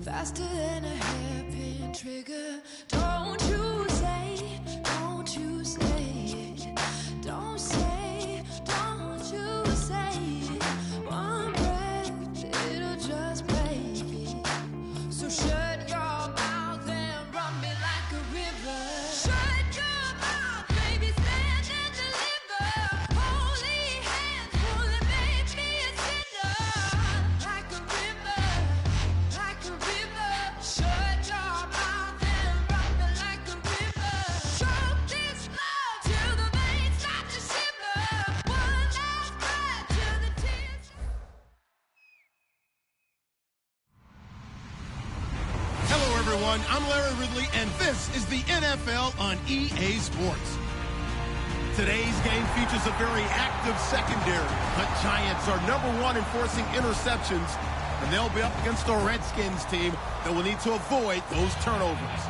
Faster than a hairpin trigger. Don't you say, don't you say it. Don't say, don't you say it. One breath, it'll just break. So shut your mouth and run me like a river. Shut your mouth, baby, stand and deliver. Holy hands, pull and make me a sinner. Like a river, like a river. Shut your mouth and run me like a river. Choke this love till the veins start to shiver. One last breath till the tears. Hello, everyone. I'm Larry Ridley, and this is the NFL on EA Sports. Today's game features a very active secondary. The Giants are #1 in forcing interceptions, and they'll be up against the Redskins team that will need to avoid those turnovers.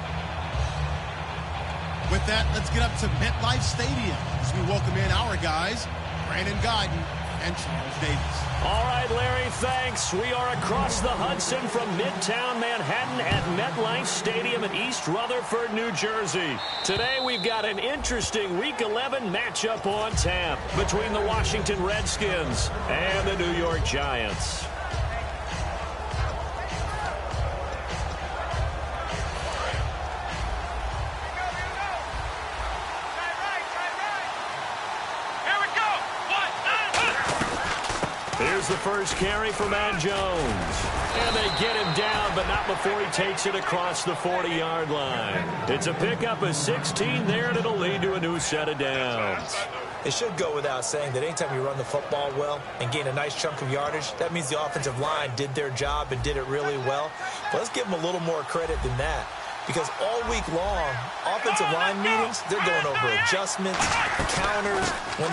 With that, let's get up to MetLife Stadium as we welcome in our guys, Brandon Guyton and Charles Davis. All right, Larry, thanks. We are across the Hudson from Midtown Manhattan at MetLife Stadium in East Rutherford, New Jersey. Today, we've got an interesting Week 11 matchup on tap between the Washington Redskins and the New York Giants. Here's the first carry for Matt Jones. And they get him down, but not before he takes it across the 40-yard line. It's a pickup of 16 there, and it'll lead to a new set of downs. It should go without saying that anytime you run the football well and gain a nice chunk of yardage, that means the offensive line did their job and did it really well. But let's give them a little more credit than that. Because all week long, offensive line meetings, they're going over adjustments, counters, when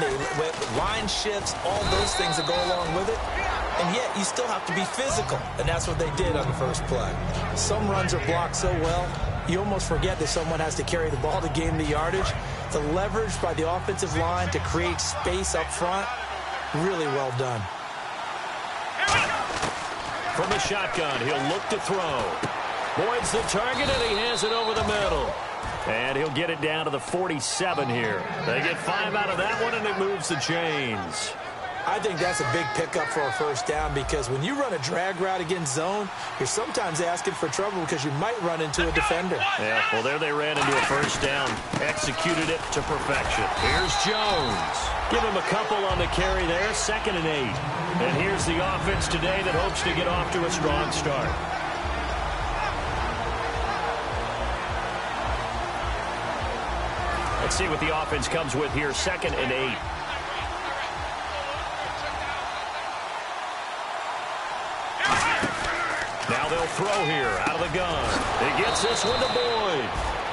line shifts, all those things that go along with it. And yet, you still have to be physical. And that's what they did on the first play. Some runs are blocked so well, you almost forget that someone has to carry the ball to gain the yardage. The leverage by the offensive line to create space up front, really well done. From the shotgun, he'll look to throw. Boyd's the target, and he has it over the middle. And he'll get it down to the 47 here. They get 5 out of that one, and it moves the chains. I think that's a big pickup for a first down because when you run a drag route against zone, you're sometimes asking for trouble because you might run into a defender. Yeah, well, there they ran into a first down. Executed it to perfection. Here's Jones. Give him a couple on the carry there, 2nd and 8. And here's the offense today that hopes to get off to a strong start. Let's see what the offense comes with here, 2nd and 8. Now they'll throw here out of the gun. He gets this one to Boyd.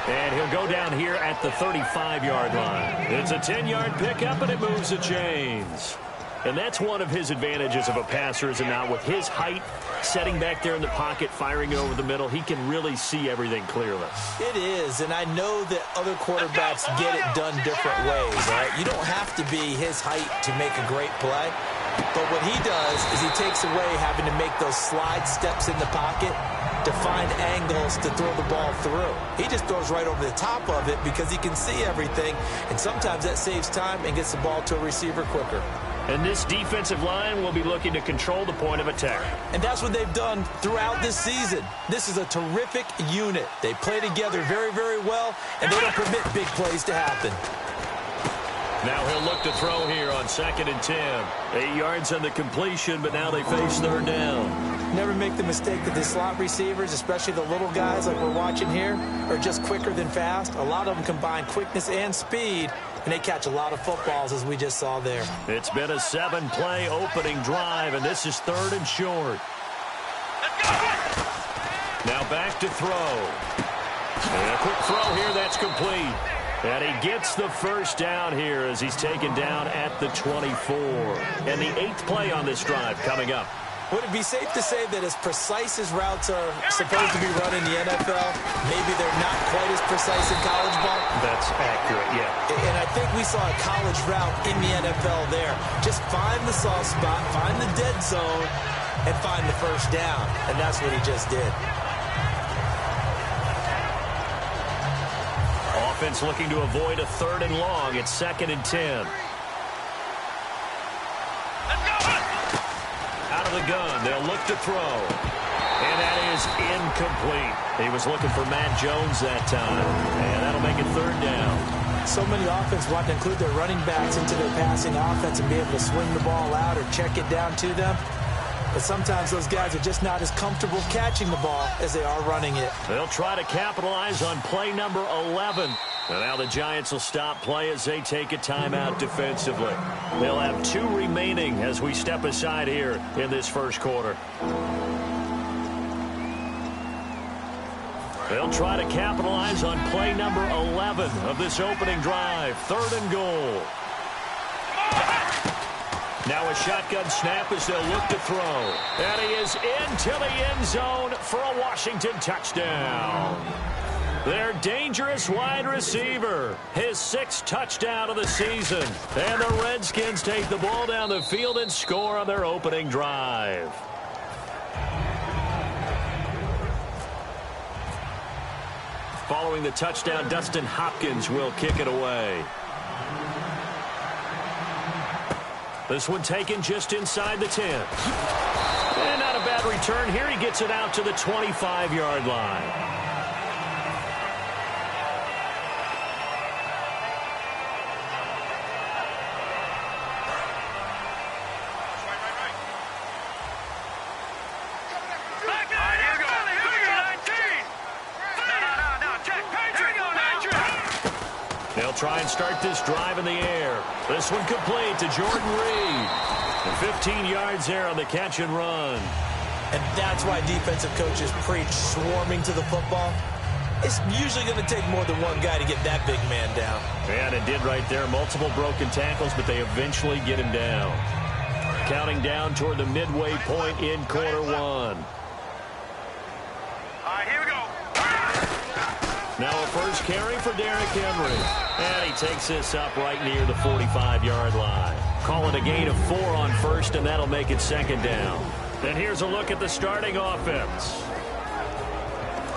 And he'll go down here at the 35-yard line. It's a 10-yard pickup, and it moves the chains. And that's one of his advantages of a passer, is now with his height, setting back there in the pocket, firing it over the middle, he can really see everything clearly. It is, and I know that other quarterbacks get it done different ways. All right? You don't have to be his height to make a great play. But what he does is he takes away having to make those slide steps in the pocket to find angles to throw the ball through. He just throws right over the top of it because he can see everything, and sometimes that saves time and gets the ball to a receiver quicker. And this defensive line will be looking to control the point of attack. And that's what they've done throughout this season. This is a terrific unit. They play together very, very well, and they don't permit big plays to happen. Now he'll look to throw here on 2nd and 10. 8 yards on the completion, but now they face 3rd down. Never make the mistake that the slot receivers, especially the little guys like we're watching here, are just quicker than fast. A lot of them combine quickness and speed, and they catch a lot of footballs, as we just saw there. It's been a 7-play opening drive, and this is 3rd and short. Now back to throw. And a quick throw here that's complete. And he gets the first down here as he's taken down at the 24. And the 8th play on this drive coming up. Would it be safe to say that as precise as routes are supposed to be run in the NFL, maybe they're not quite as precise in college ball? That's accurate, yeah. And I think we saw a college route in the NFL there. Just find the soft spot, find the dead zone, and find the first down. And that's what he just did. Offense looking to avoid a 3rd and long. It's 2nd and 10. Out of the gun, they'll look to throw. And that is incomplete. He was looking for Matt Jones that time. And that'll make it 3rd down. So many offenses want to include their running backs into their passing offense and be able to swing the ball out or check it down to them. But sometimes those guys are just not as comfortable catching the ball as they are running it. They'll try to capitalize on play number 11. And now the Giants will stop play as they take a timeout defensively. They'll have 2 remaining as we step aside here in this first quarter. They'll try to capitalize on play number 11 of this opening drive. 3rd and goal. Now a shotgun snap as they'll look to throw. And he is into the end zone for a Washington touchdown. Their dangerous wide receiver, his 6th touchdown of the season. And the Redskins take the ball down the field and score on their opening drive. Following the touchdown, Dustin Hopkins will kick it away. This one taken just inside the 10. And not a bad return here. He gets it out to the 25-yard line. They'll try and start this drive in the air. This one complete to Jordan Reed. And 15 yards there on the catch and run. And that's why defensive coaches preach swarming to the football. It's usually going to take more than one guy to get that big man down. And it did right there. Multiple broken tackles, but they eventually get him down. Counting down toward the midway point in quarter 1. All right, here we go. Now a first carry for Derrick Henry. And he takes this up right near the 45-yard line. Call it a gain of 4 on first, and that'll make it 2nd down. And here's a look at the starting offense.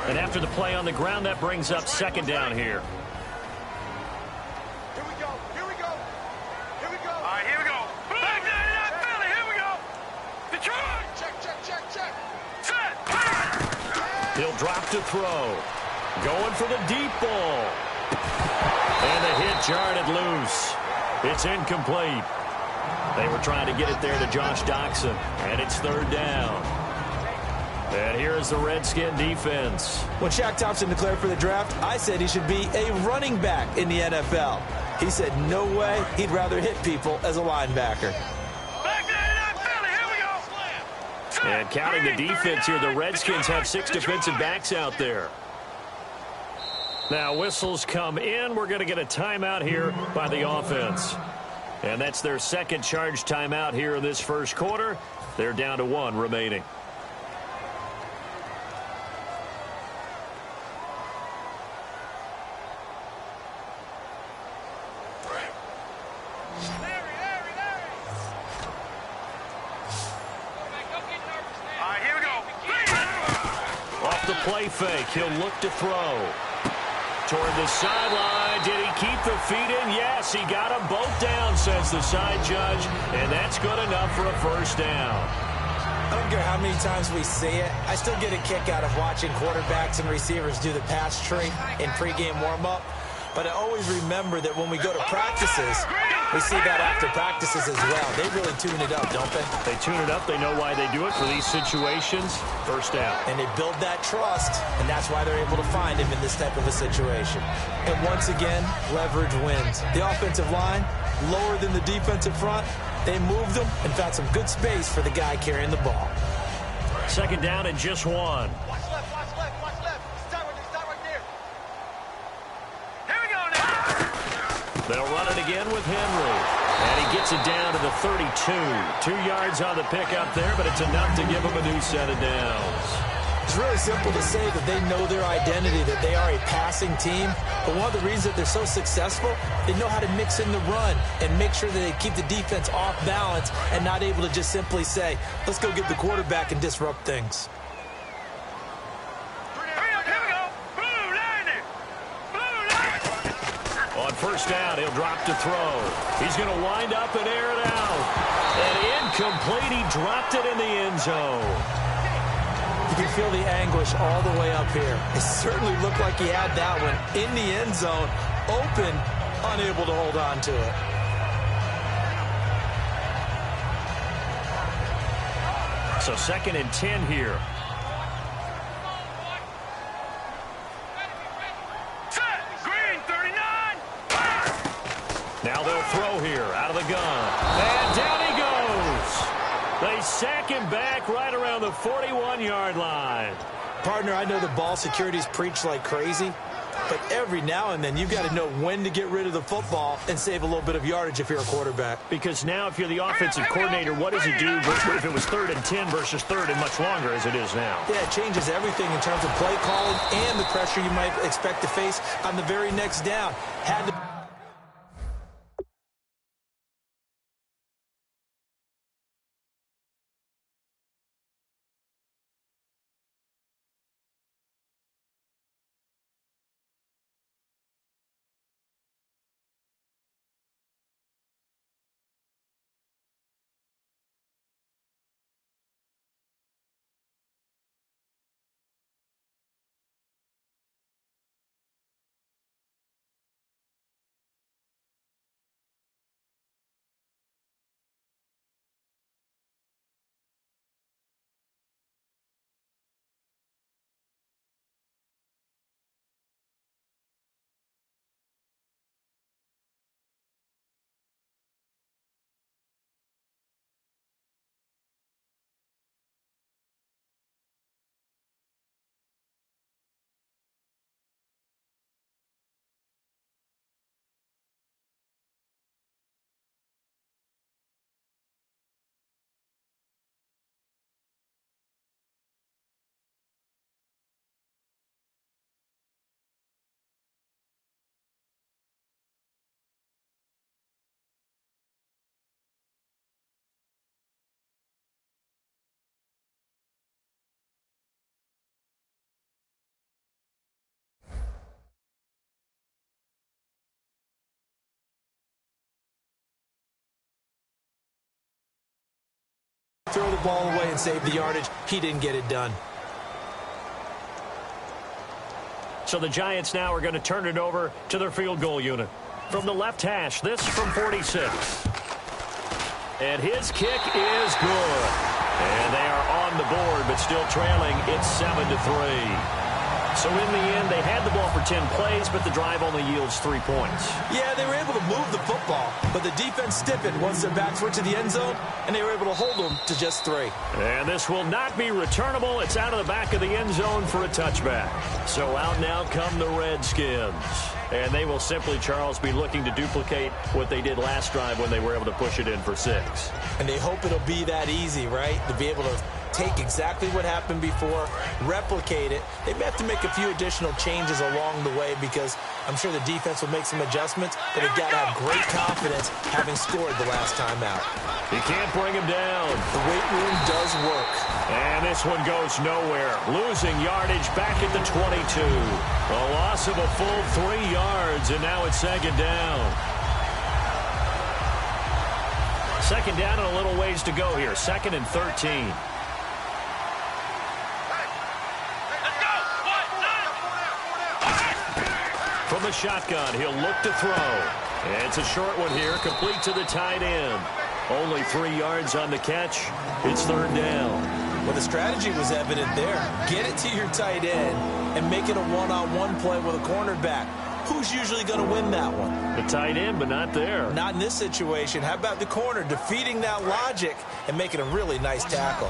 And after the play on the ground, that brings up 2nd down here. Here we go. Here we go. Here we go. All right, here we go. Back there in that Philly. Here we go. Detroit. Check, check, check, check. Set. He'll drop to throw. Going for the deep ball. And the hit jarred it loose. It's incomplete. They were trying to get it there to Josh Doxson. And it's 3rd down. And here is the Redskin defense. When Shaq Thompson declared for the draft, I said he should be a running back in the NFL. He said no way, he'd rather hit people as a linebacker. Back there in that Philly. Here we go. And counting the defense here, the Redskins have 6 defensive backs out there. Now whistles come in. We're going to get a timeout here by the offense. And that's their 2nd charge timeout here in this first quarter. They're down to 1 remaining. All right, here we go. Off the play fake, he'll look to throw. Toward the sideline. Did he keep the feet in? Yes, he got them both down, says the side judge. And that's good enough for a first down. I don't care how many times we see it. I still get a kick out of watching quarterbacks and receivers do the pass tree in pregame warm-up. But I always remember that when we go to practices, we see that after practices as well. They really tune it up, don't they? They tune it up. They know why they do it for these situations. First down. And they build that trust, and that's why they're able to find him in this type of a situation. And once again, leverage wins. The offensive line, lower than the defensive front, they moved them and found some good space for the guy carrying the ball. 2nd down and just 1. Watch left, watch left, watch left. Start right there. They'll run it again with Henry. And he gets it down to the 32. 2 yards on the pickup there, but it's enough to give him a new set of downs. It's really simple to say that they know their identity, that they are a passing team. But one of the reasons that they're so successful, they know how to mix in the run and make sure that they keep the defense off balance and not able to just simply say, let's go get the quarterback and disrupt things. On first down, he'll drop to throw. He's going to wind up and air it out. And incomplete. He dropped it in the end zone. You can feel the anguish all the way up here. It certainly looked like he had that one in the end zone, open, unable to hold on to it. So 2nd and 10 here. Green, 39. Now they'll throw here out of the gun. And down he goes. They sack him back right around the 41-yard line. Partner, I know the ball security's preached like crazy, but every now and then you've got to know when to get rid of the football and save a little bit of yardage if you're a quarterback. Because now if you're the offensive coordinator, what does it do if it was 3rd and 10 versus 3rd and much longer as it is now? Yeah, it changes everything in terms of play calling and the pressure you might expect to face on the very next down. Had to throw the ball away and save the yardage. He didn't get it done. So the Giants now are going to turn it over to their field goal unit. From the left hash, this from 46. And his kick is good. And they are on the board, but still trailing. It's 7-3. So in the end, they had the ball for 10 plays, but the drive only yields 3 points. Yeah, they were able to move the football, but the defense stiffened once their backs were to the end zone, and they were able to hold them to just 3. And this will not be returnable. It's out of the back of the end zone for a touchback. So out now come the Redskins. And they will simply, Charles, be looking to duplicate what they did last drive when they were able to push it in for 6. And they hope it'll be that easy, right? To be able to take exactly what happened before, replicate it. They may have to make a few additional changes along the way because I'm sure the defense will make some adjustments, but they've got to have great confidence having scored the last time out. He can't bring him down. The weight room does work. And this one goes nowhere. Losing yardage back at the 22. A loss of a full 3 yards, and now it's 2nd down. 2nd down and a little ways to go here. 2nd and 13. From the shotgun, he'll look to throw. And it's a short one here, complete to the tight end. Only 3 yards on the catch. It's 3rd down. Well, the strategy was evident there. Get it to your tight end and make it a one-on-one play with a cornerback. Who's usually going to win that one? The tight end, but not there. Not in this situation. How about the corner defeating that logic and making a really nice tackle?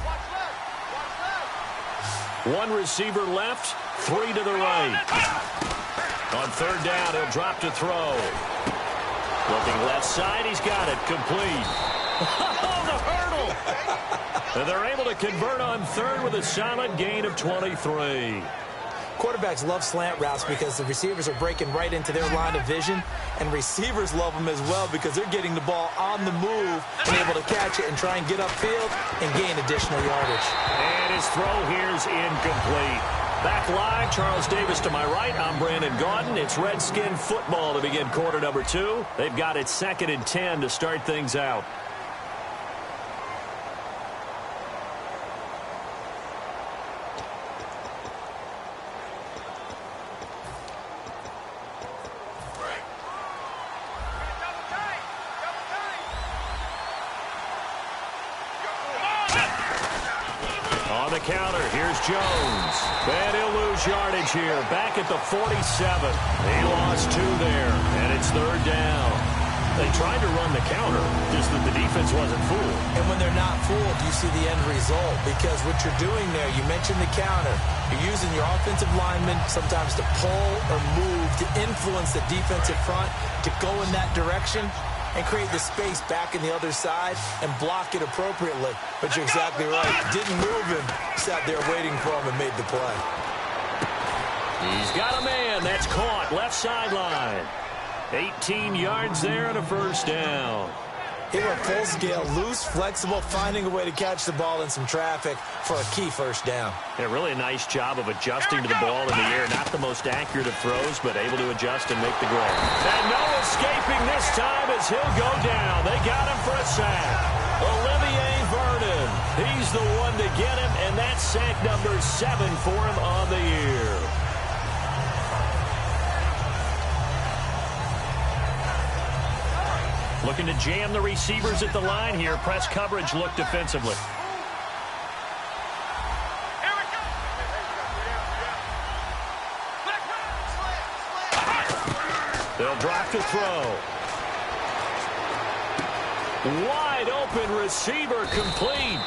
1 receiver left, 3 to the right. On 3rd down, he'll drop to throw. Looking left side, he's got it. Complete. Oh, the hurdle! And they're able to convert on third with a solid gain of 23. Quarterbacks love slant routes because the receivers are breaking right into their line of vision, and receivers love them as well because they're getting the ball on the move and able to catch it and try and get upfield and gain additional yardage. And his throw here is incomplete. Back live, Charles Davis to my right. I'm Brandon Gaudin. It's Redskin football to begin quarter number 2. They've got it 2nd and 10 to start things out. Counter. Here's Jones. And he'll lose yardage here. Back at the 47. He lost 2 there. And it's 3rd down. They tried to run the counter, just that the defense wasn't fooled. And when they're not fooled, you see the end result. Because what you're doing there, you mentioned the counter. You're using your offensive linemen sometimes to pull or move to influence the defensive front to go in that direction and create the space back in the other side and block it appropriately. But you're exactly right. Didn't move him. Sat there waiting for him and made the play. He's got a man. That's caught. Left sideline. 18 yards there and a 1st down. He went full scale, loose, flexible, finding a way to catch the ball in some traffic for a key 1st down. Yeah, really a nice job of adjusting to the ball in the air. Not the most accurate of throws, but able to adjust and make the grab. And no escaping this time as he'll go down. They got him for a sack. Olivier Vernon. He's the one to get him, and that's sack number 7 for him on the year. Looking to jam the receivers at the line here. Press coverage look defensively. They'll drop to throw. Wide open receiver complete.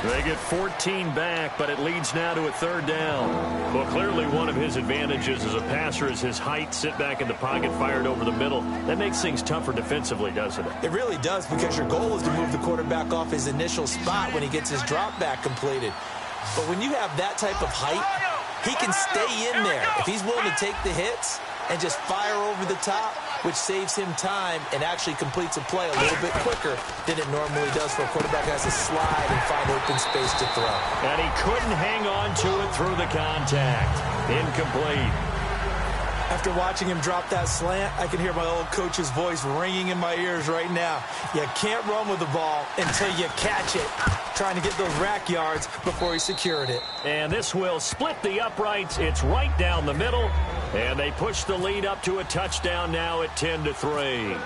They get 14 back, but it leads now to a 3rd down. Well, clearly one of his advantages as a passer is his height. Sit back in the pocket, fired over the middle. That makes things tougher defensively, doesn't it? It really does, because your goal is to move the quarterback off his initial spot when he gets his drop back completed. But when you have that type of height, he can stay in there. If he's willing to take the hits and just fire over the top, which saves him time and actually completes a play a little bit quicker than it normally does for a quarterback who has to slide and find open space to throw. And he couldn't hang on to it through the contact. Incomplete. After watching him drop that slant, I can hear my old coach's voice ringing in my ears right now. You can't run with the ball until you catch it. Trying to get those rack yards before he secured it. And this will split the uprights. It's right down the middle. And they push the lead up to a touchdown now at 10-3.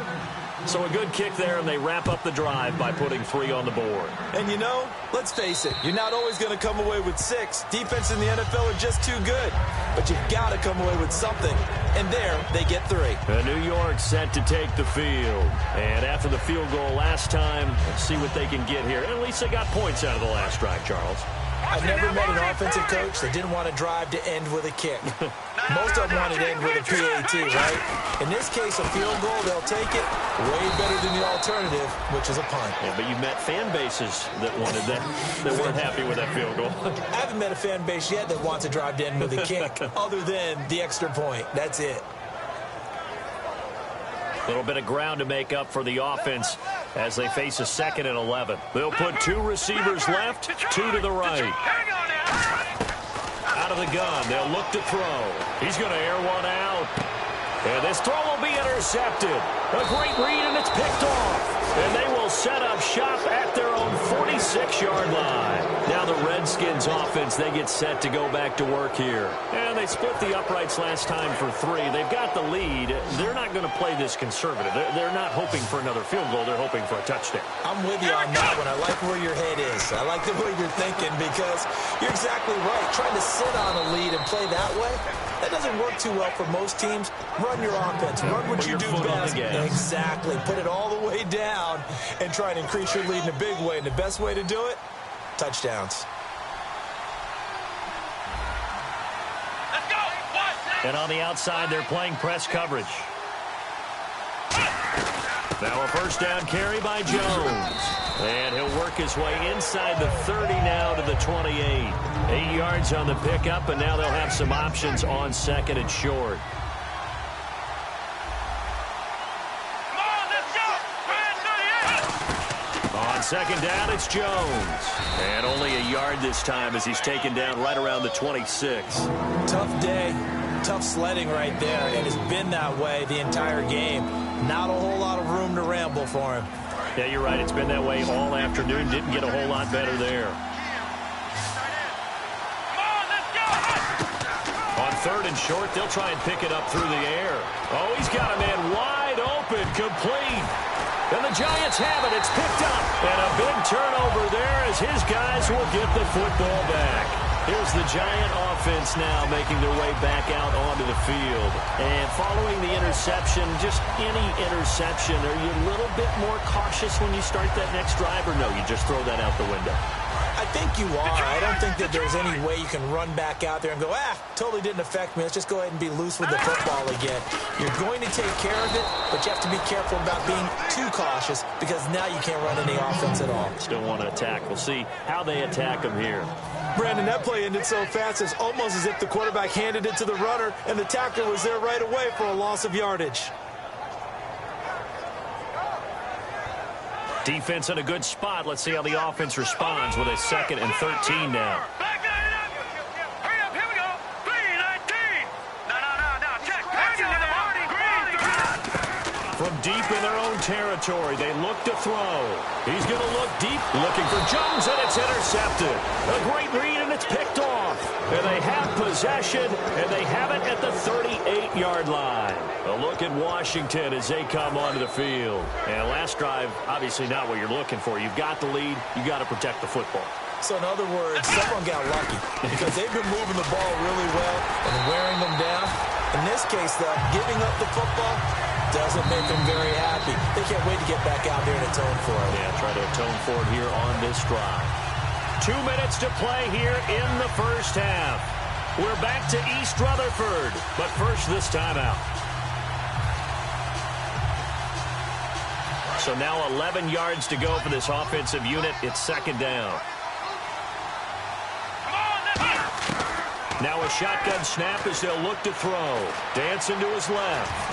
So a good kick there, and they wrap up the drive by putting 3 on the board. And you know, let's face it, you're not always going to come away with 6. Defense in the NFL are just too good. But you've got to come away with something. And there, they get 3. New York set to take the field. And after the field goal last time, let's see what they can get here. At least they got points out of the last drive, Charles. I've never met an offensive coach that didn't want to drive to end with a kick. Most of them want to end with a PAT, right? In this case, a field goal, they'll take it way better than the alternative, which is a punt. Yeah, but you met fan bases that wanted that, that weren't happy with that field goal. I haven't met a fan base yet that wants to drive to end with a kick other than the extra point. That's it. A little bit of ground to make up for the offense as they face a 2nd and 11. They'll put 2 receivers left, 2 to the right. Out of the gun, they'll look to throw. He's going to air one out. And this throw will be intercepted. A great read, and it's picked off. And they will set up shop at their own 46-yard line. Now the Redskins offense, they get set to go back to work here. And they split the uprights last time for 3. They've got the lead. They're not going to play this conservative. They're not hoping for another field goal. They're hoping for a touchdown. I'm with you on that one. I like where your head is. I like the way you're thinking, because you're exactly right. Trying to sit on a lead and play that way, that doesn't work too well for most teams. Run your offense. Run what you do best. Exactly. Put it all the way down and try and increase your lead in a big way. And the best way to do it, touchdowns. Let's go. And on the outside, they're playing press coverage. Now a first down carry by Jones. And he'll work his way inside the 30 now to the 28. 8 yards on the pickup, and now they'll have some options on second and short. On second down, it's Jones. And only a yard this time as he's taken down right around the 26. Tough day, tough sledding right there, and it's been that way the entire game. Not a whole lot of room to ramble for him. Yeah, you're right. It's been that way all afternoon. Didn't get a whole lot better there. On third and short, they'll try and pick it up through the air. Oh, he's got a man wide open, complete. And the Giants have it. It's picked up. And a big turnover there as his guys will get the football back. Here's the Giant offense now making their way back out onto the field. And following the interception, just any interception, are you a little bit more cautious when you start that next drive, or no, you just throw that out the window? I think you are. I don't think that there's any way you can run back out there and go, totally didn't affect me. Let's just go ahead and be loose with the football again. You're going to take care of it, but you have to be careful about being too cautious because now you can't run any offense at all. Still want to attack. We'll see how they attack him here. Brandon, that play ended so fast, it's almost as if the quarterback handed it to the runner and the tackler was there right away for a loss of yardage. Defense in a good spot. Let's see how the offense responds with a 2nd and 13 now. Hurry up, here we go. 3-19. No. Check. From deep in their own territory, they look to throw. He's going to look deep, looking for Jones, and it's intercepted. A great read, and it's picked off. And they have possession, and they have it at the 38-yard line. A look at Washington as they come onto the field. And last drive, obviously not what you're looking for. You've got the lead. You've got to protect the football. So in other words, someone got lucky because they've been moving the ball really well and wearing them down. In this case, though, giving up the football doesn't make them very happy. They can't wait to get back out there and atone for it. Yeah, try to atone for it here on this drive. 2 minutes to play here in the first half. We're back to East Rutherford, but first this timeout. So now 11 yards to go for this offensive unit. It's 2nd down. Now a shotgun snap as they'll look to throw. Dancing to his left.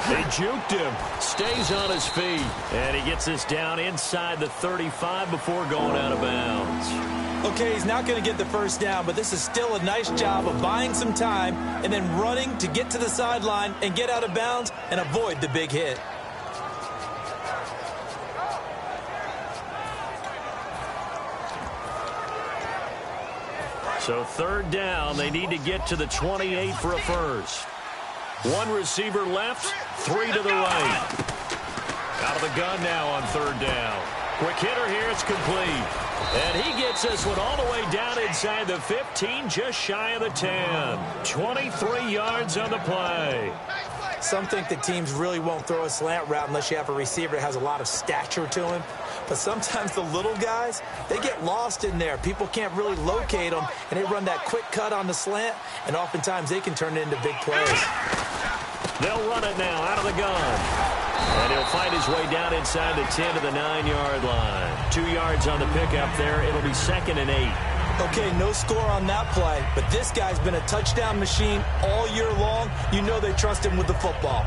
They juked him. Stays on his feet. And he gets this down inside the 35 before going out of bounds. Okay, he's not going to get the first down, but this is still a nice job of buying some time and then running to get to the sideline and get out of bounds and avoid the big hit. So 3rd down, they need to get to the 28 for a first. 1 receiver left, 3 to the right. Out of the gun now on 3rd down. Quick hitter here, it's complete. And he gets this one all the way down inside the 15, just shy of the 10. 23 yards on the play. Some think that teams really won't throw a slant route unless you have a receiver that has a lot of stature to him. But sometimes the little guys, they get lost in there. People can't really locate them, and they run that quick cut on the slant, and oftentimes they can turn it into big plays. They'll run it now out of the gun. And he'll find his way down inside the 10 to the 9-yard line. 2 yards on the pickup there. It'll be 2nd and 8. Okay, no score on that play, but this guy's been a touchdown machine all year long. You know they trust him with the football.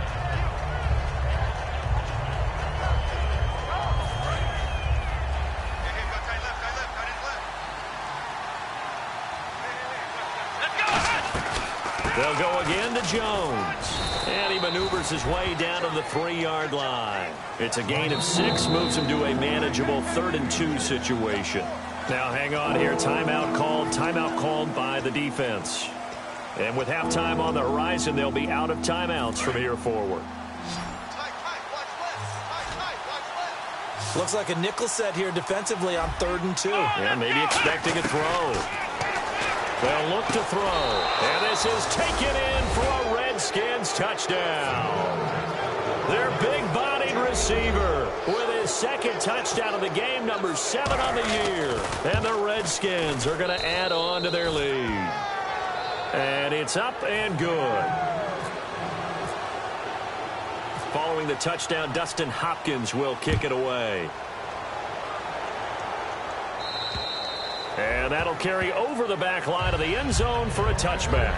They'll go again to Jones. And he maneuvers his way down to the 3-yard line. It's a gain of 6, moves him to a manageable 3rd and 2 situation. Now hang on here. Timeout called by the defense. And with halftime on the horizon, they'll be out of timeouts from here forward. Looks like a nickel set here defensively on 3rd and 2. Yeah, maybe expecting a throw. They'll look to throw. And this is taken in for a Redskins touchdown. Their big-bodied receiver with his 2nd touchdown of the game, number 7 on the year. And the Redskins are going to add on to their lead. And it's up and good. Following the touchdown, Dustin Hopkins will kick it away. And that'll carry over the back line of the end zone for a touchback.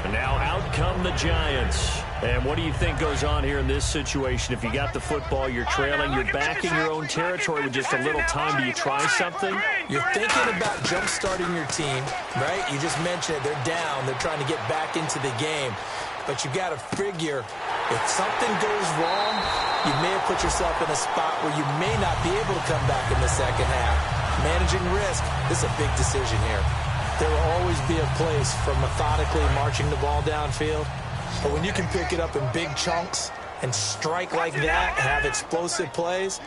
And now out come the Giants. And what do you think goes on here in this situation? If you got the football, you're trailing, you're back in your own territory with just a little time. Do you try something? You're thinking about jump-starting your team, right? You just mentioned it. They're down. They're trying to get back into the game. But you got to figure, if something goes wrong, you may have put yourself in a spot where you may not be able to come back in the second half. Managing risk, this is a big decision here. There will always be a place for methodically marching the ball downfield. But when you can pick it up in big chunks and strike like that, have explosive plays,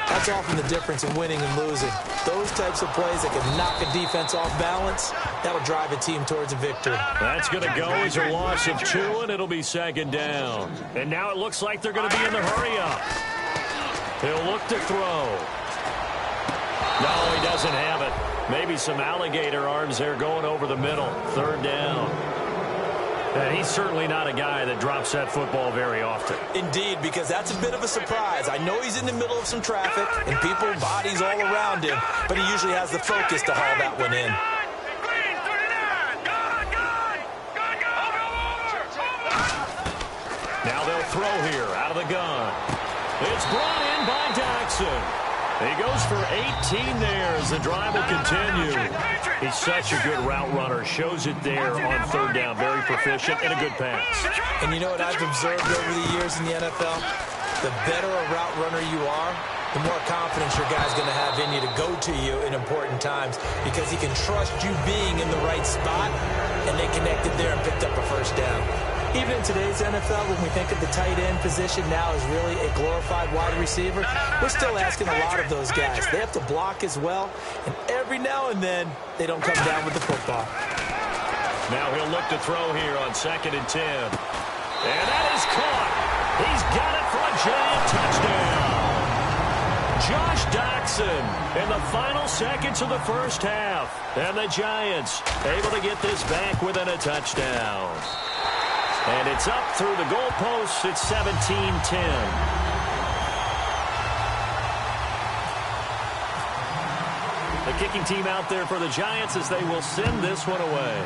that's often the difference in winning and losing. Those types of plays that can knock a defense off balance, that'll drive a team towards a victory. That's going to go as a loss of 2, and it'll be second down. And now it looks like they're going to be in the hurry-up. He'll look to throw. No, he doesn't have it. Maybe some alligator arms there going over the middle. Third down. And he's certainly not a guy that drops that football very often. Indeed, because that's a bit of a surprise. I know he's in the middle of some traffic and people, bodies all around him, but he usually has the focus to haul that one in. Now they'll throw here out of the gun. It's brought in by Jackson. He goes for 18 there as the drive will continue. He's such a good route runner. Shows it there on third down. Very proficient and a good pass. And you know what I've observed over the years in the NFL? The better a route runner you are, the more confidence your guy's going to have in you to go to you in important times because he can trust you being in the right spot, and they connected there and picked up a first down. Even in today's NFL, when we think of the tight end position now as really a glorified wide receiver, we're still asking a lot of those guys. They have to block as well, and every now and then, they don't come down with the football. Now he'll look to throw here on 2nd and 10. And that is caught. He's got it for a giant touchdown. Josh Doctson in the final seconds of the first half. And the Giants able to get this back within a touchdown. And it's up through the goalposts. It's 17-10. The kicking team out there for the Giants as they will send this one away.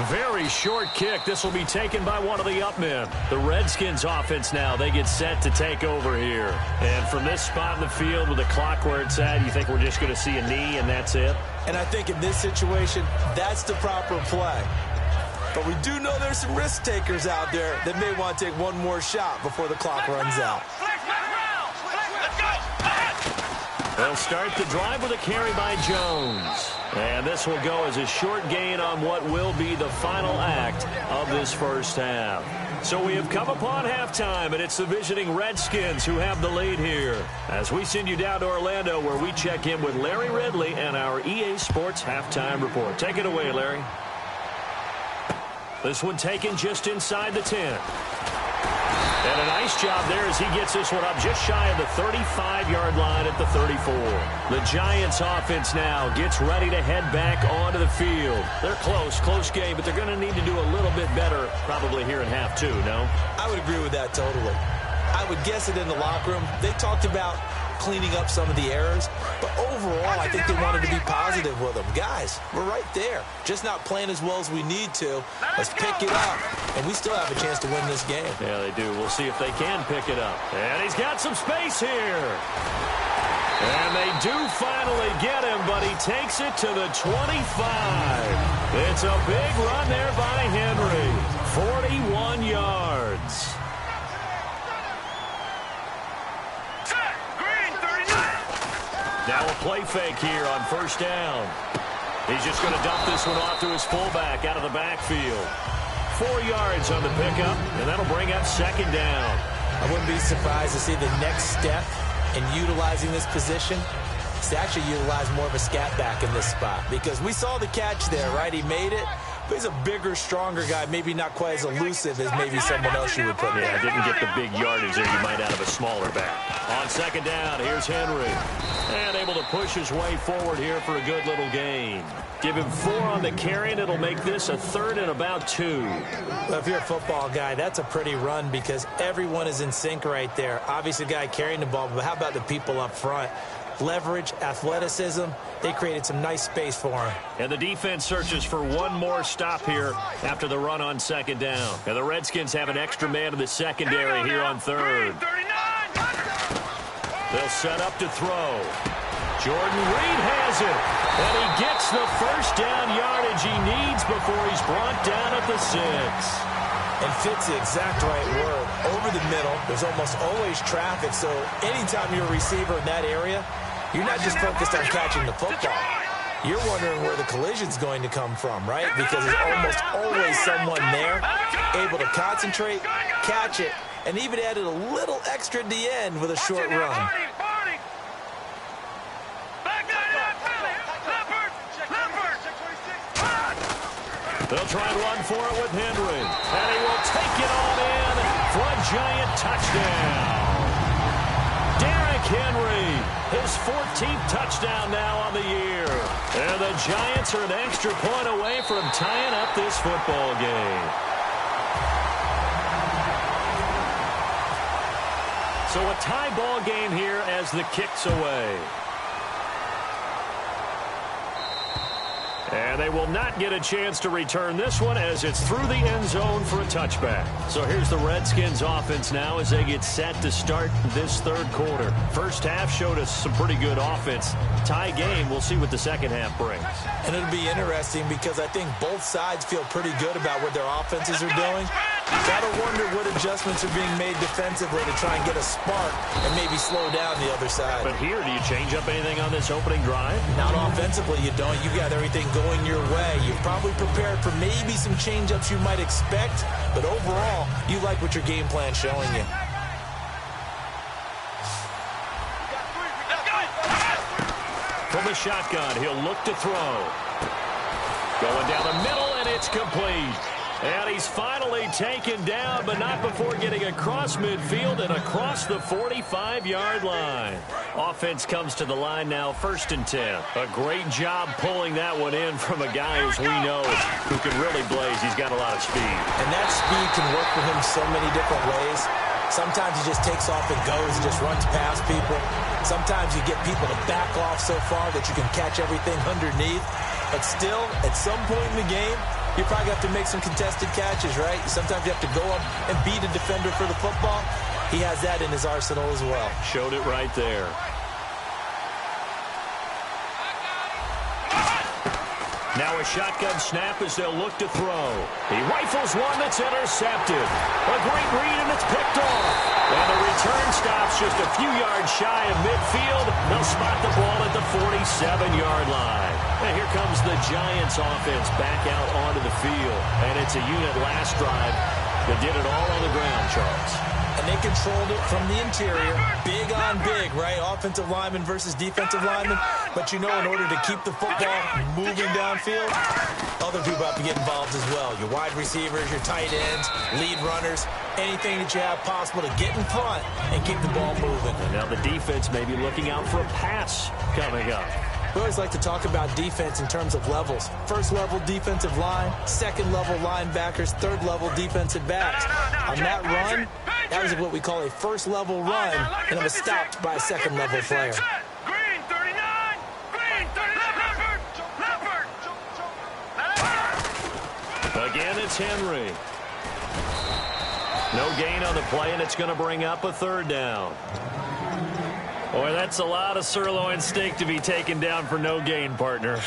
Very short kick. This will be taken by one of the up men. The Redskins offense now. They get set to take over here. And from this spot in the field with the clock where it's at, you think we're just going to see a knee and that's it? And I think in this situation, that's the proper play. But we do know there's some risk takers out there that may want to take one more shot before the clock runs out. They'll start the drive with a carry by Jones. And this will go as a short gain on what will be the final act of this first half. So we have come upon halftime, and it's the visiting Redskins who have the lead here. As we send you down to Orlando, where we check in with Larry Ridley and our EA Sports Halftime Report. Take it away, Larry. This one taken just inside the 10. And a nice job there as he gets this one up just shy of the 35-yard line at the 34. The Giants offense now gets ready to head back onto the field. They're close game, but they're going to need to do a little bit better probably here in half 2, no? I would agree with that totally. I would guess it in the locker room. They talked about cleaning up some of the errors, but overall I think they wanted to be positive with them. Guys, we're right there, just not playing as well as we need to. Let's pick it up, and we still have a chance to win this game. Yeah, they do. We'll see if they can pick it up. And he's got some space here. And they do finally get him, but he takes it to the 25. It's a big run there by Henry. 41 yards. Now a play fake here on first down. He's just going to dump this one off to his fullback out of the backfield. 4 yards on the pickup, and that'll bring up second down. I wouldn't be surprised to see the next step in utilizing this position is to actually utilize more of a scat back in this spot, because we saw the catch there, right? He made it, but he's a bigger, stronger guy, maybe not quite as elusive as maybe someone else you would put there. Yeah, didn't get the big yardage there you might out of a smaller back. On second down, here's Henry. And able to push his way forward here for a good little gain. Give him 4 on the carry, and it'll make this a 3rd and about 2. Well, if you're a football guy, that's a pretty run because everyone is in sync right there. Obviously, the guy carrying the ball, but how about the people up front? Leverage, athleticism, they created some nice space for him. And the defense searches for one more stop here after the run on second down. And the Redskins have an extra man in the secondary here on 3rd. They'll set up to throw. Jordan Reed has it. And he gets the first down yardage he needs before he's brought down at the 6. And fits the exact right word. Over the middle, there's almost always traffic, so anytime you're a receiver in that area, you're not just focused on catching the football. You're wondering where the collision's going to come from, right? Because there's almost always someone there able to concentrate, catch it, and even added a little extra at the end with a short run. They'll try and run for it with Henry. And he will take it all in for a giant touchdown. Derrick Henry, his 14th touchdown now on the year. And the Giants are an extra point away from tying up this football game. So a tie ball game here as the kick's away. And they will not get a chance to return this one as it's through the end zone for a touchback. So here's the Redskins offense now as they get set to start this 3rd quarter. First half showed us some pretty good offense. Tie game, we'll see what the second half brings. And it'll be interesting because I think both sides feel pretty good about what their offenses are doing. Gotta wonder what adjustments are being made defensively to try and get a spark and maybe slow down the other side. But here, do you change up anything on this opening drive? Not offensively, you don't. You got everything going your way. You're probably prepared for maybe some change-ups you might expect, but overall, you like what your game plan's showing you. From the shotgun, he'll look to throw. Going down the middle, and it's complete. And he's finally taken down, but not before getting across midfield and across the 45-yard line. Offense comes to the line now, 1st and 10. A great job pulling that one in from a guy, as we know, who can really blaze. He's got a lot of speed. And that speed can work for him so many different ways. Sometimes he just takes off and goes, just runs past people. Sometimes you get people to back off so far that you can catch everything underneath. But still, at some point in the game, you probably have to make some contested catches, right? Sometimes you have to go up and beat a defender for the football. He has that in his arsenal as well. Showed it right there. Now a shotgun snap as they'll look to throw. He rifles one that's intercepted. A great read, and it's picked off. And the return stops just a few yards shy of midfield. They'll spot the ball at the 47-yard line. And here comes the Giants offense back out onto the field. And it's a unit last drive that did it all on the ground, Charles. And they controlled it from the interior. Big on big, right? Offensive lineman versus defensive lineman. But you know, in order to keep the football moving downfield, other people have to get involved as well. Your wide receivers, your tight ends, lead runners, anything that you have possible to get in front and keep the ball moving. And now the defense may be looking out for a pass coming up. We always like to talk about defense in terms of levels. First level defensive line, second level linebackers, third level defensive backs. On that run, that was what we call a first level run, and it was stopped by a second level player. Green 39, green 39, leopard. Again, it's Henry. No gain on the play, and it's going to bring up a 3rd down. Boy, that's a lot of sirloin steak to be taken down for no gain, partner.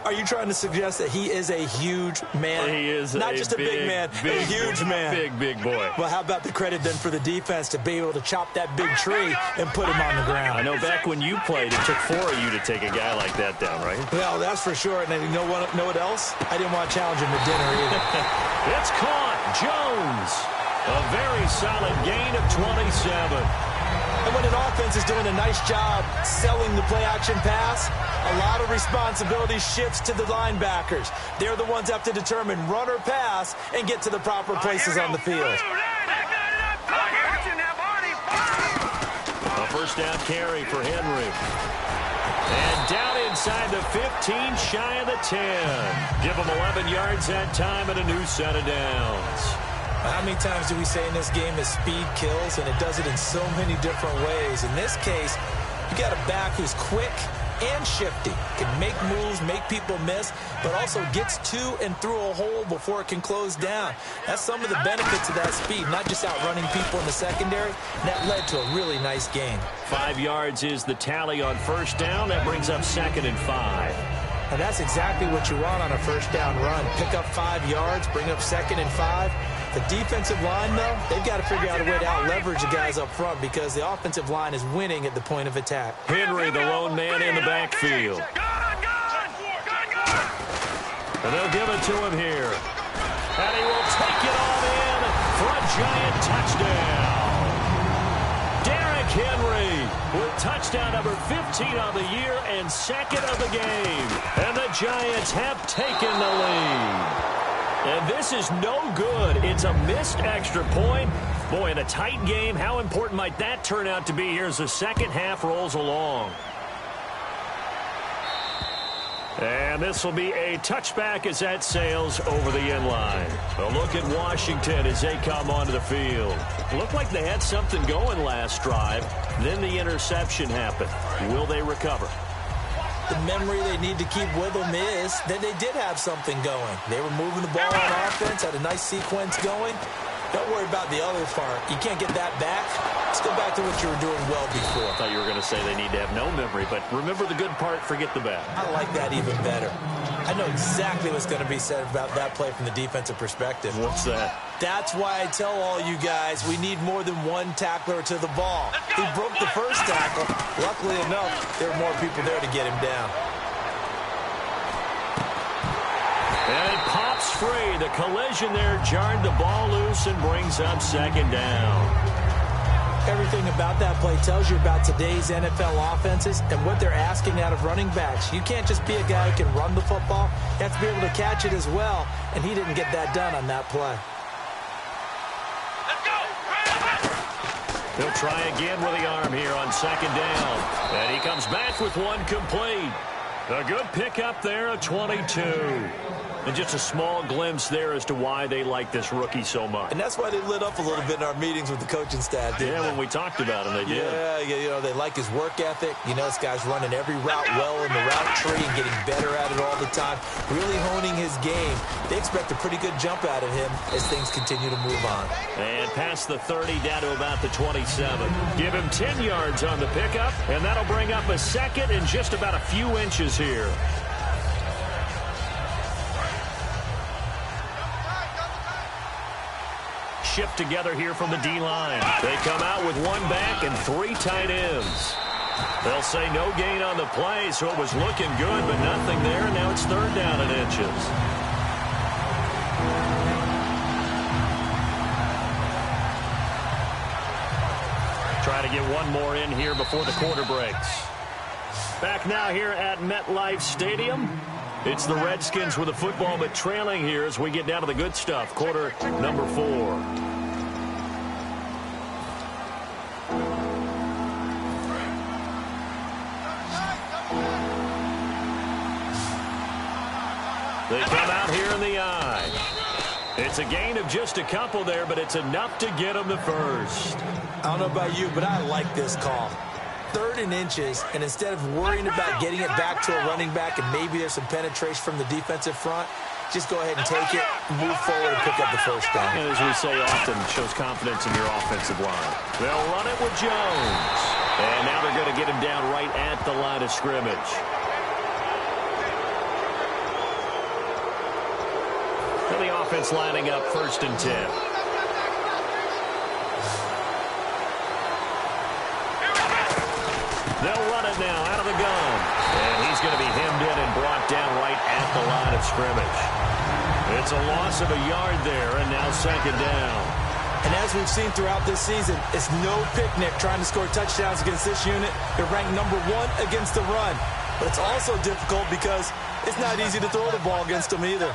Are you trying to suggest that he is a huge man? He is not just a big man, a huge man. Big boy. Well, how about the credit then for the defense to be able to chop that big tree and put him on the ground? I know back when you played, it took 4 of you to take a guy like that down, right? Well, that's for sure. And you know what else? I didn't want to challenge him to dinner either. It's caught. Jones. A very solid gain of 27. And when an offense is doing a nice job selling the play-action pass, a lot of responsibility shifts to the linebackers. They're the ones that have to determine run or pass and get to the proper places on the field. A first down carry for Henry. And down inside the 15, shy of the 10. Give them 11 yards that time and a new set of downs. How many times do we say in this game that speed kills, and it does it in so many different ways? In this case, you got a back who's quick and shifty, can make moves, make people miss, but also gets to and through a hole before it can close down. That's some of the benefits of that speed, not just outrunning people in the secondary. That led to a really nice gain. 5 yards is the tally on first down. That brings up 2nd and 5. And that's exactly what you want on a first down run. Pick up 5 yards, bring up 2nd and 5. The defensive line, though, they've got to figure out a way to out-leverage the guys up front because the offensive line is winning at the point of attack. Henry, the lone man in the backfield. And they'll give it to him here. And he will take it all in for a giant touchdown. Derrick Henry with touchdown number 15 on the year and 2nd of the game. And the Giants have taken the lead. And this is no good. It's a missed extra point. Boy, in a tight game, how important might that turn out to be here as the second half rolls along? And this will be a touchback as that sails over the end line. A look at Washington as they come onto the field. Looked like they had something going last drive. Then the interception happened. Will they recover? The memory they need to keep with them is that they did have something going. They were moving the ball on offense, had a nice sequence going. Don't worry about the other part. You can't get that back. Let's go back to what you were doing well before. I thought you were going to say they need to have no memory, but remember the good part, forget the bad. I like that even better. I know exactly what's going to be said about that play from the defensive perspective. What's that? That's why I tell all you guys we need more than one tackler to the ball. He broke the first tackle. Luckily enough, there were more people there to get him down. And it pops free. The collision there jarred the ball loose and brings up 2nd down. Everything about that play tells you about today's NFL offenses and what they're asking out of running backs. You can't just be a guy who can run the football. You have to be able to catch it as well, and he didn't get that done on that play. He'll try again with the arm here on 2nd down. And he comes back with one complete. A good pickup there, a 22. And just a small glimpse there as to why they like this rookie so much. And that's why they lit up a little bit in our meetings with the coaching staff, didn't they? When we talked about him, they did. Yeah, you know, they like his work ethic. You know, this guy's running every route well in the route tree and getting better at it all the time, really honing his game. They expect a pretty good jump out of him as things continue to move on. And past the 30 down to about the 27. Give him 10 yards on the pickup, and that'll bring up a 2nd and just about a few inches here. Shift together here from the D-line. They come out with one back and 3 tight ends. They'll say no gain on the play, so it was looking good, but nothing there. Now it's 3rd down and inches. Try to get one more in here before the quarter breaks. Back now here at MetLife Stadium. It's the Redskins with the football, but trailing here as we get down to the good stuff. Quarter number 4. They come out here in the eye. It's a gain of just a couple there, but it's enough to get them the first. I don't know about you, but I like this call. 3rd and inches, and instead of worrying about getting it back to a running back and maybe there's some penetration from the defensive front, just go ahead and take it, move forward, and pick up the first down. And as we say often, shows confidence in your offensive line. They'll run it with Jones. And now they're going to get him down right at the line of scrimmage. And the offense lining up 1st and 10. They'll run it now out of the gun. And he's going to be hemmed in and brought down right at the line of scrimmage. It's a loss of a yard there, and now 2nd down. And as we've seen throughout this season, it's no picnic trying to score touchdowns against this unit. They're ranked number 1 against the run. But it's also difficult because it's not easy to throw the ball against them either.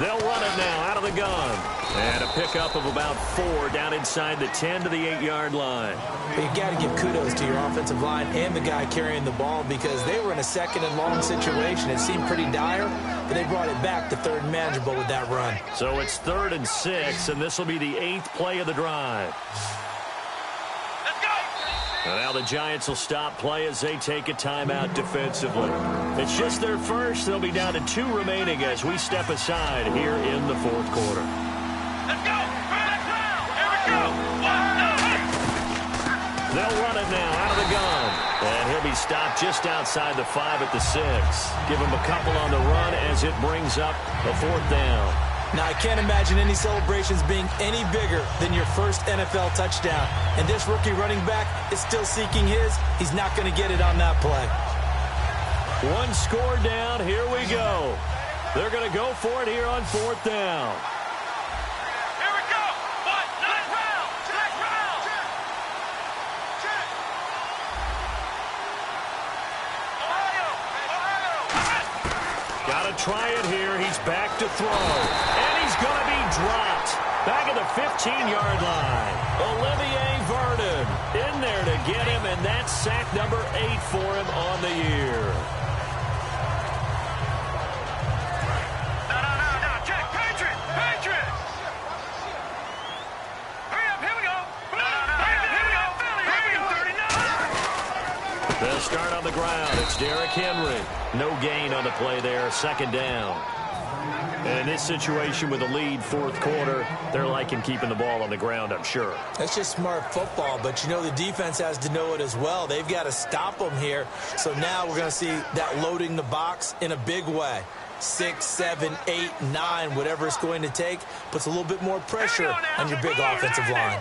They'll run it now out of the gun. And a pickup of about 4 down inside the 10 to the 8-yard line. But you got to give kudos to your offensive line and the guy carrying the ball because they were in a 2nd and long situation. It seemed pretty dire, but they brought it back to 3rd and manageable with that run. So it's 3rd and 6, and this will be the 8th play of the drive. And now the Giants will stop play as they take a timeout defensively. It's just their first. They'll be down to 2 remaining as we step aside here in the 4th quarter. Let's go! Here we go! They'll run it now out of the gun. And he'll be stopped just outside the 5 at the 6. Give him a couple on the run as it brings up a 4th down. Now, I can't imagine any celebrations being any bigger than your first NFL touchdown. And this rookie running back is still seeking his. He's not going to get it on that play. 1 score down. Here we go. They're going to go for it here on 4th down. Here we go! Next round! Next round! Got to try it here. He's back to throw. And he's going to be dropped. Back at the 15-yard line. Olivier Vernon in there to get him, and that's sack number 8 for him on the year. No. Check. Patriot! Hurry up, here we go! Here we go, 39! They'll start on the ground. It's Derrick Henry. No gain on the play there. 2nd down. And in this situation with a lead 4th quarter, they're liking keeping the ball on the ground, I'm sure. That's just smart football, but you know the defense has to know it as well. They've got to stop them here. So now we're going to see that loading the box in a big way. 6, 7, 8, 9, whatever it's going to take, puts a little bit more pressure on your big offensive line.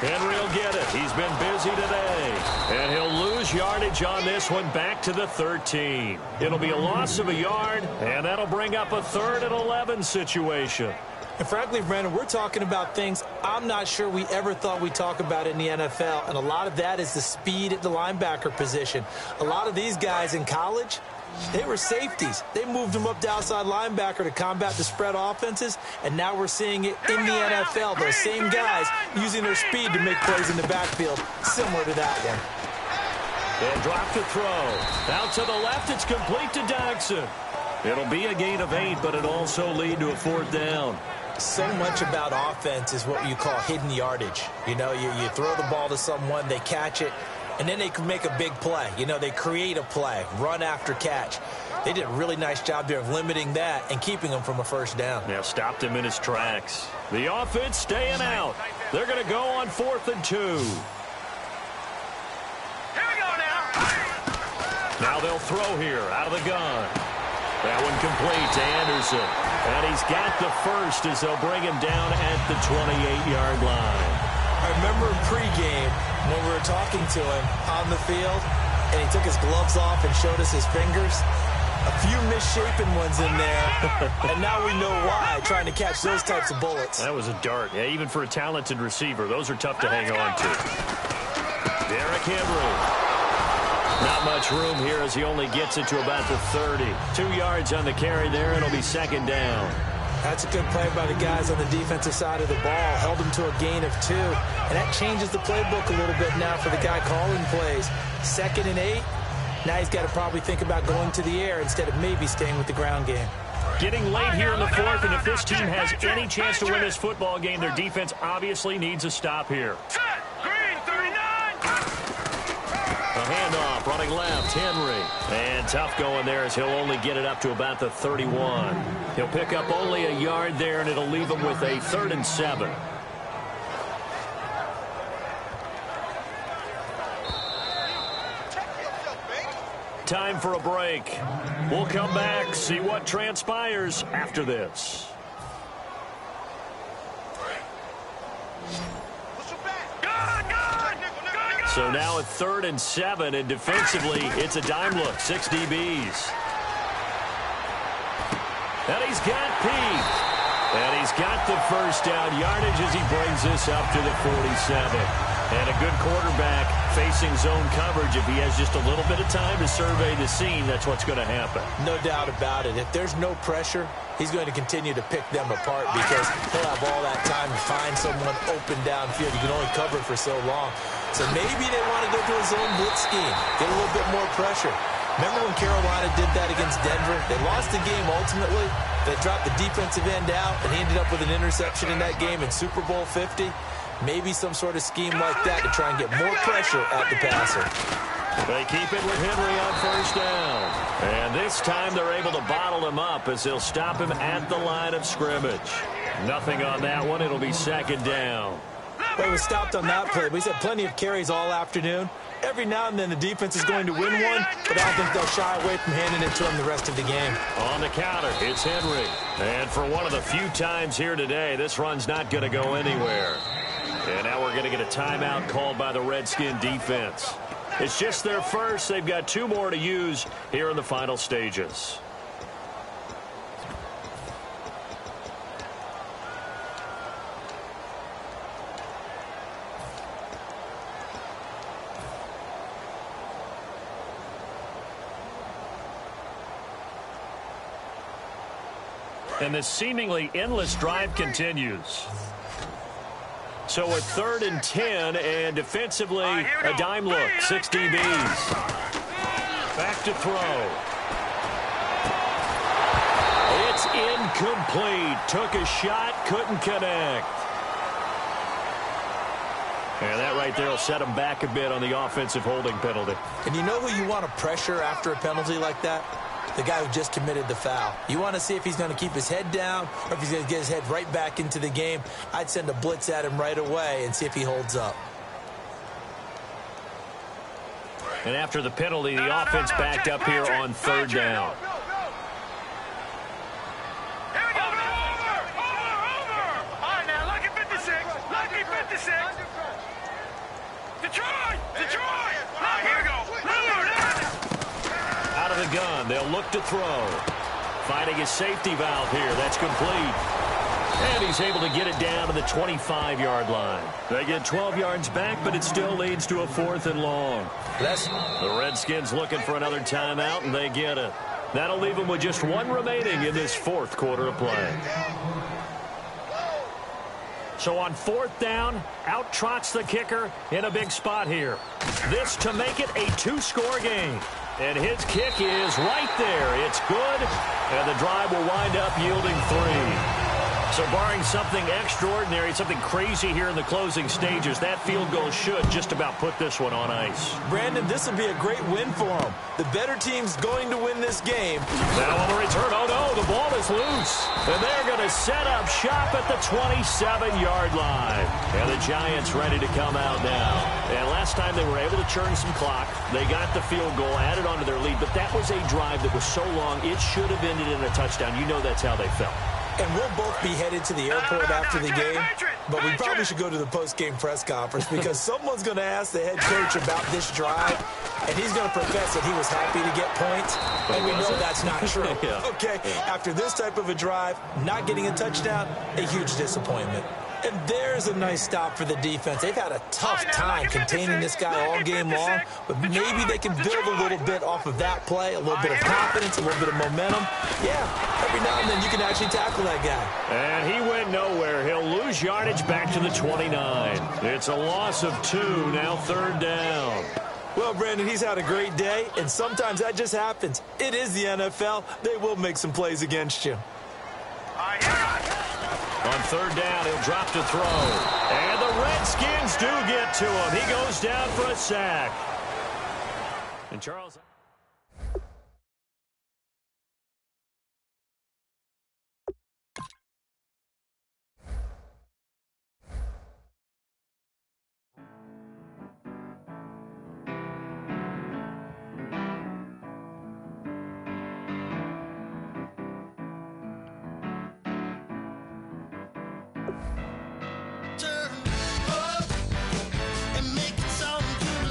Henry will get it. He's been busy today. And he'll lose yardage on this one back to the 13. It'll be a loss of a yard, and that'll bring up a 3rd and 11 situation. And frankly, Brandon, we're talking about things I'm not sure we ever thought we'd talk about in the NFL, and a lot of that is the speed at the linebacker position. A lot of these guys in college, they were safeties. They moved them up to outside linebacker to combat the spread offenses, and now we're seeing it in the NFL. Those same guys using their speed to make plays in the backfield, similar to that one. They'll drop to throw. Out to the left, it's complete to Dodson. It'll be a gain of 8, but it'll also lead to a 4th down. So much about offense is what you call hidden yardage. You know, you throw the ball to someone, they catch it, and then they can make a big play. You know, they create a play, run after catch. They did a really nice job there of limiting that and keeping him from a 1st down. Now stopped him in his tracks. The offense staying out. They're going to go on 4th and 2. Here we go now. Now they'll throw here out of the gun. That one complete to Anderson. And he's got the first as they'll bring him down at the 28-yard line. I remember pregame when we were talking to him on the field, and he took his gloves off and showed us his fingers. A few misshapen ones in there, and now we know why, trying to catch those types of bullets. That was a dart. Yeah, even for a talented receiver, those are tough to hang on to. Derrick Henry. Not much room here as he only gets it to about the 30. 2 yards on the carry there, and it'll be 2nd down. That's a good play by the guys on the defensive side of the ball. Held him to a gain of 2. And that changes the playbook a little bit now for the guy calling plays. 2nd and 8. Now he's got to probably think about going to the air instead of maybe staying with the ground game. Getting late here in the 4th, and if this team has any chance to win this football game, their defense obviously needs a stop here. Green, 39! A handoff, running left, Henry. And tough going there as he'll only get it up to about the 31. He'll pick up only a yard there, and it'll leave him with a 3rd and 7. Time for a break. We'll come back, see what transpires after this. So now a 3rd and 7, and defensively, it's a dime look, 6 DBs. And he's got Pete. And he's got the first down yardage as he brings this up to the 47. And a good quarterback facing zone coverage. If he has just a little bit of time to survey the scene, that's what's going to happen. No doubt about it. If there's no pressure, he's going to continue to pick them apart because he'll have all that time to find someone open downfield. You can only cover for so long. So maybe they want to go to a zone blitz scheme, get a little bit more pressure. Remember when Carolina did that against Denver? They lost the game ultimately. They dropped the defensive end out, and he ended up with an interception in that game in Super Bowl 50. Maybe some sort of scheme like that to try and get more pressure at the passer. They keep it with Henry on first down. And this time they're able to bottle him up as they'll stop him at the line of scrimmage. Nothing on that one. It'll be 2nd down. Well, he was stopped on that play, but he's had plenty of carries all afternoon. Every now and then the defense is going to win one, but I don't think they'll shy away from handing it to him the rest of the game. On the counter, it's Henry. And for one of the few times here today, this run's not going to go anywhere. And now we're going to get a timeout called by the Redskin defense. It's just their first. They've got 2 more to use here in the final stages. And this seemingly endless drive continues. So a 3rd and 10, and defensively, a dime look, 6 DBs. Back to throw. It's incomplete. Took a shot, couldn't connect. And that right there will set him back a bit on the offensive holding penalty. And you know who you want to pressure after a penalty like that? The guy who just committed the foul. You want to see if he's going to keep his head down or if he's going to get his head right back into the game. I'd send a blitz at him right away and see if he holds up. And after the penalty, the offense backed up here on 3rd down. Gun. They'll look to throw. Finding his safety valve here. That's complete. And he's able to get it down to the 25-yard line. They get 12 yards back, but it still leads to a 4th and long. The Redskins looking for another timeout, and they get it. That'll leave them with just 1 remaining in this 4th quarter of play. So on 4th down, out trots the kicker in a big spot here. This to make it a 2-score game. And his kick is right there. It's good, and the drive will wind up yielding 3. So barring something extraordinary, something crazy here in the closing stages, that field goal should just about put this one on ice. Brandon, this would be a great win for them. The better team's going to win this game. Now on the return, oh no, the ball is loose. And they're going to set up shop at the 27-yard line. And the Giants ready to come out now. And last time they were able to churn some clock. They got the field goal, added onto their lead. But that was a drive that was so long, it should have ended in a touchdown. You know that's how they felt. And we'll both be headed to the airport after the game, but we probably should go to the post-game press conference because someone's going to ask the head coach about this drive, and he's going to profess that he was happy to get points, and we know that's not true. Okay, after this type of a drive, not getting a touchdown, a huge disappointment. And there's a nice stop for the defense. They've had a tough time containing this guy all game long, but maybe they can build a little bit off of that play, a little bit of confidence, a little bit of momentum. Yeah, every now and then you can actually tackle that guy. And he went nowhere. He'll lose yardage back to the 29. It's a loss of 2, now 3rd down. Well, Brandon, he's had a great day, and sometimes that just happens. It is the NFL. They will make some plays against you. On 3rd down, he'll drop to throw. And the Redskins do get to him. He goes down for a sack. And Charles... Turn up and make it sound good.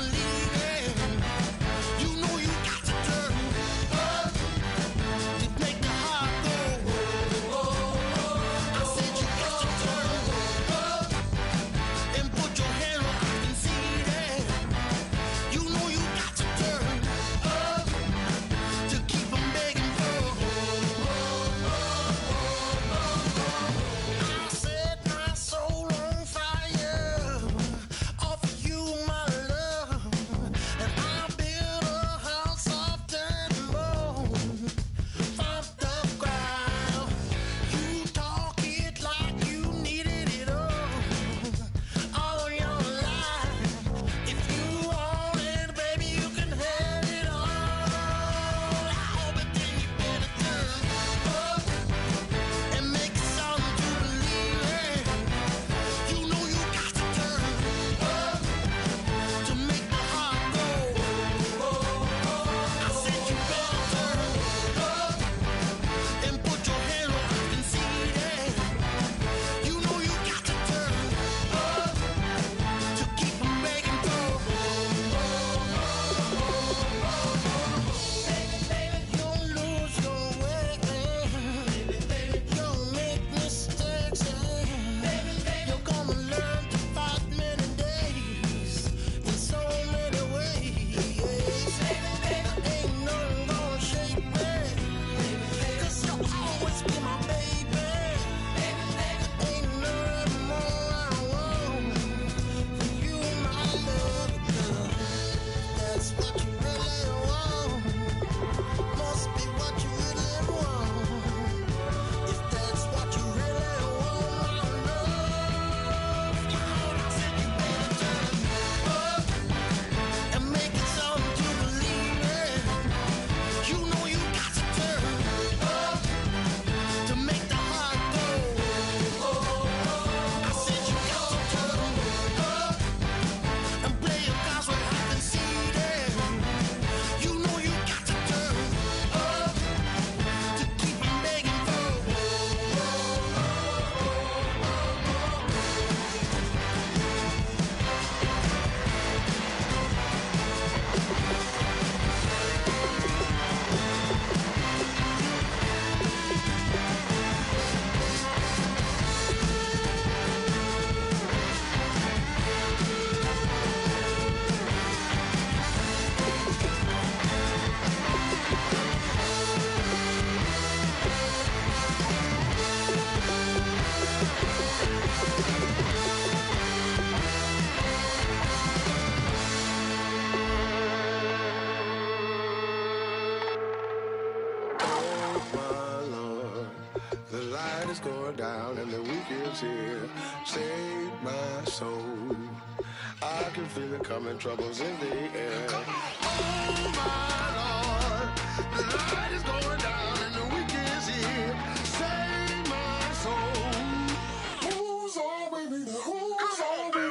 down and the week is here. Save my soul. I can feel it coming, troubles in the air. Oh my Lord, the light is going down and the week is here. Save my soul. Who's all baby? Who's all baby?